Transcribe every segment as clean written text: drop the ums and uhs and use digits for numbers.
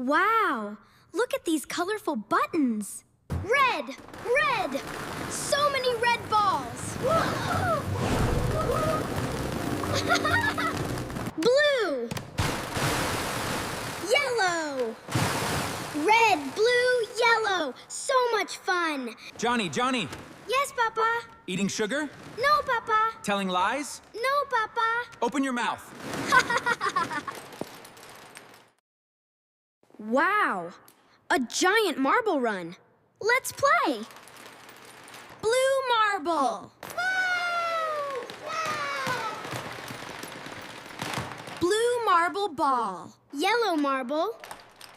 Wow! Look at these colorful buttons. Red! Red! So many red balls! Blue! Yellow! Red, blue, yellow! So much fun! Johnny, Johnny! Yes, Papa? Eating sugar? No, Papa. Telling lies? No, Papa. Open your mouth. Wow! A giant marble run. Let's play. Blue marble. Blue marble ball. Yellow marble.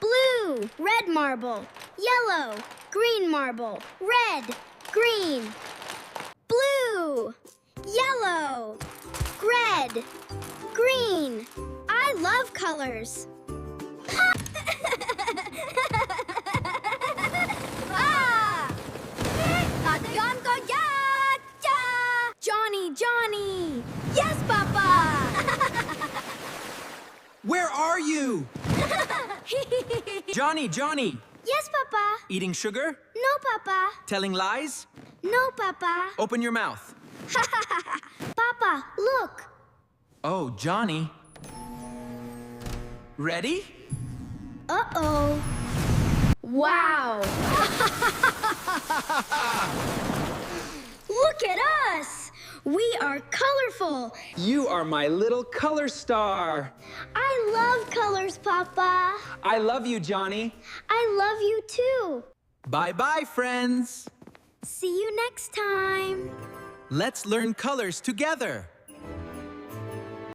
Blue. Red marble. Yellow. Green marble. Red. Green. Blue. Yellow. Red. Green. I love colors. Johny, Johny! Yes, Papa! Where are you? Johnny, Johnny! Yes, Papa? Eating sugar? No, Papa. Telling lies? No, Papa. Open your mouth. Papa, look. Oh, Johnny. Ready? Uh-oh. Wow! Look at us! We are colorful. You are my little color star. I love colors, Papa. I love you, Johnny. I love you too. Bye-bye, friends. See you next time. Let's learn colors together.